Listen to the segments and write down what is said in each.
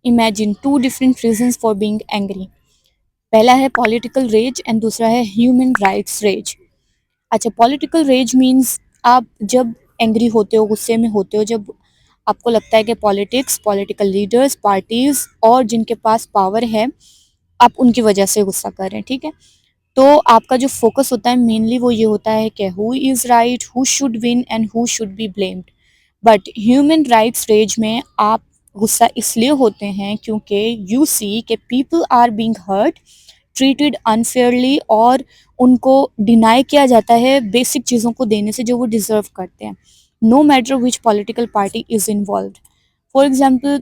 Imagine two different reasons for being angry. पहला है political rage and दूसरा है ह्यूमन राइट्स रेज। अच्छा, पॉलिटिकल रेज मीन्स आप जब एंग्री होते हो, गुस्से में होते हो, जब आपको लगता है कि पॉलिटिक्स, पॉलिटिकल लीडर्स, पार्टीज और जिनके पास पावर है, आप उनकी वजह से गुस्सा कर रहे हैं, ठीक है। तो आपका जो फोकस होता है मेनली वो ये होता है कि who is right, who should win and who should be blamed. But human rights rage में आप गुस्सा इसलिए होते हैं क्योंकि यू सी के people are being hurt, treated unfairly, और उनको डिनाई किया जाता है बेसिक चीज़ों को देने से जो वो डिज़र्व करते हैं, no matter which political party is involve. For example,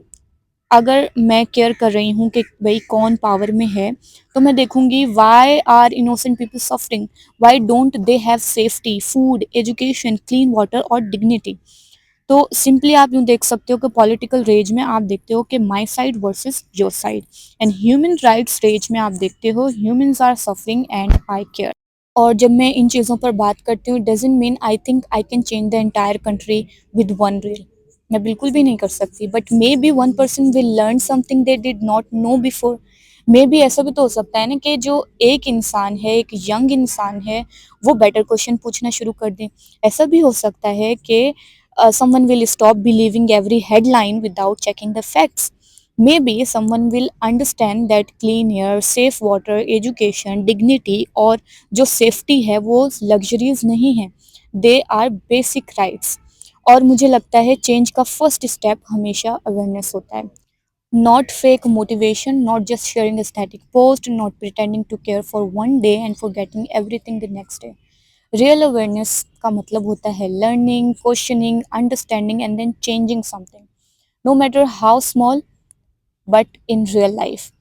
अगर मैं केयर कर रही हूँ कि भाई कौन पावर में है, तो मैं देखूंगी why are innocent people suffering, why don't they have safety, food, education, clean water और डिग्निटी। तो सिंपली आप यूँ देख सकते हो कि पॉलिटिकल रेज में आप देखते हो कि my side versus your side, and human rights rage में आप देखते हो humans are suffering and I care. और जब मैं इन चीज़ों पर बात करती हूँ, doesn't mean I think I can change the entire country with one reel. मैं बिल्कुल भी नहीं कर सकती, but maybe one person will learn something they did not know before. Maybe ऐसा भी तो हो सकता है ना कि जो एक इंसान है, एक यंग इंसान है, वो बेटर क्वेश्चन पूछना शुरू कर दे। ऐसा भी हो सकता है कि someone will stop believing every headline without checking the facts. Maybe someone will understand that clean air, safe water, education, dignity और जो सेफ्टी है वो लग्जरीज नहीं है, दे आर बेसिक राइट्स। और मुझे लगता है चेंज का फर्स्ट स्टेप हमेशा अवेयरनेस होता है, not fake motivation, not just sharing static post, not pretending to care for one day and forgetting everything the next day. Real awareness का मतलब होता है learning, questioning, understanding and then changing something, no matter how small, but in real life.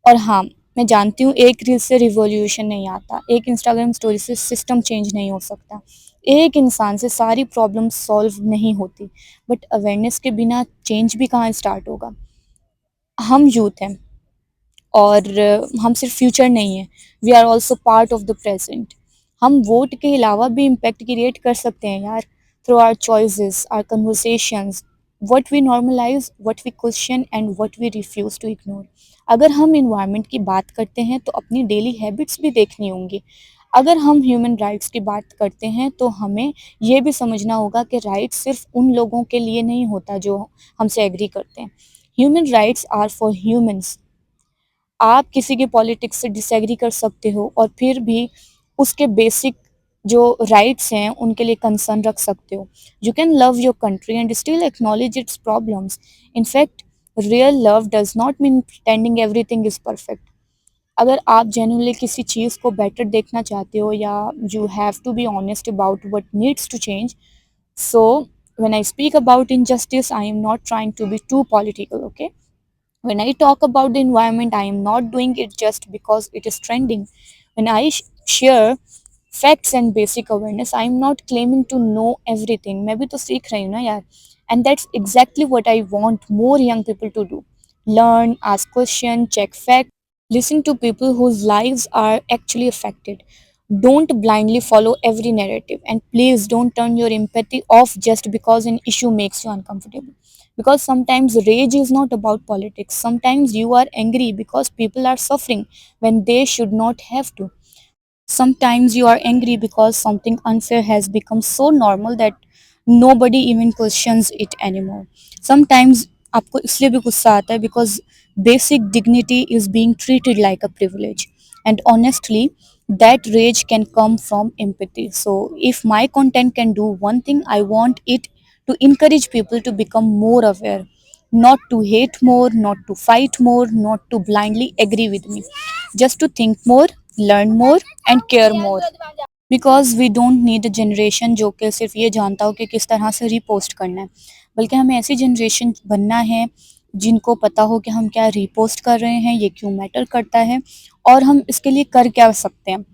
और हाँ, मैं जानती हूँ एक रील से रिवॉल्यूशन नहीं आता, एक इंस्टाग्राम स्टोरी से सिस्टम चेंज नहीं हो सकता, एक इंसान से सारी प्रॉब्लम सॉल्व नहीं होती, बट अवेयरनेस के बिना चेंज भी कहाँ स्टार्ट होगा। हम यूथ हैं और हम सिर्फ फ्यूचर नहीं है, we are also part of the present. हम वोट के अलावा भी इम्पैक्ट क्रिएट कर सकते हैं यार, through our choices, our conversations, what we normalise, what we question and what we refuse to ignore. अगर हम इन्वायरमेंट की बात करते हैं तो अपनी डेली हैबिट्स भी देखनी होंगी। अगर हम ह्यूमन राइट्स की बात करते हैं तो हमें ये भी समझना होगा कि राइट्स सिर्फ उन लोगों के लिए नहीं होता जो हमसे एग्री करते हैं। Human rights are for humans. आप किसी के पॉलिटिक्स से डिसएग्री कर सकते हो और फिर भी उसके बेसिक जो राइट्स हैं उनके लिए कंसर्न रख सकते हो। You can love your country and still acknowledge it's problems. In fact real love does not mean pretending everything is perfect. अगर आप जेन्युइनली किसी चीज़ को बेटर देखना चाहते हो, या you have to be honest about what needs to change. So when I speak about injustice, I am not trying to be too political, okay? When I talk about the environment, I am not doing it just because it is trending. When I share facts and basic awareness, I am not claiming to know everything. मैं भी तो सीख रही हूँ ना यार. And that's exactly what I want more young people to do. Learn, ask questions, check facts, listen to people whose lives are actually affected. Don't blindly follow every narrative, and please don't turn your empathy off just because an issue makes you uncomfortable. Because sometimes rage is not about politics. Sometimes you are angry because people are suffering when they should not have to. Sometimes you are angry because something unfair has become so normal that nobody even questions it anymore. Sometimes आपको इसलिए भी गुस्सा आता है because basic dignity is being treated like a privilege. And honestly, that rage can come from empathy. So if my content can do one thing, I want it to encourage people to become more aware, not to hate more, not to fight more, not to blindly agree with me, just to think more, learn more and care more. Because we don't need a generation जो कि सिर्फ ये जानता हो कि किस तरह से रीपोस्ट करना है, बल्कि हमें ऐसी जनरेशन बनना है जिनको पता हो कि हम क्या रीपोस्ट कर रहे हैं, ये क्यों मैटर करता है और हम इसके लिए कर क्या सकते हैं।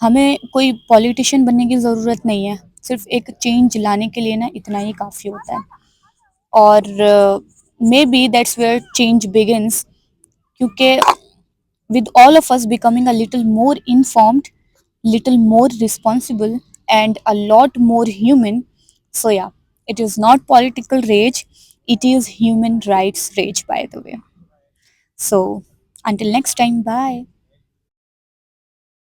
हमें कोई पॉलिटिशियन बनने की ज़रूरत नहीं है, सिर्फ एक चेंज लाने के लिए ना इतना ही काफ़ी होता है। और maybe that's where change begins, क्योंकि with all of us becoming a little more informed, little more responsible, and a lot more human. So, yeah, it is not political rage, it is human rights rage, by the way. So until next time, bye.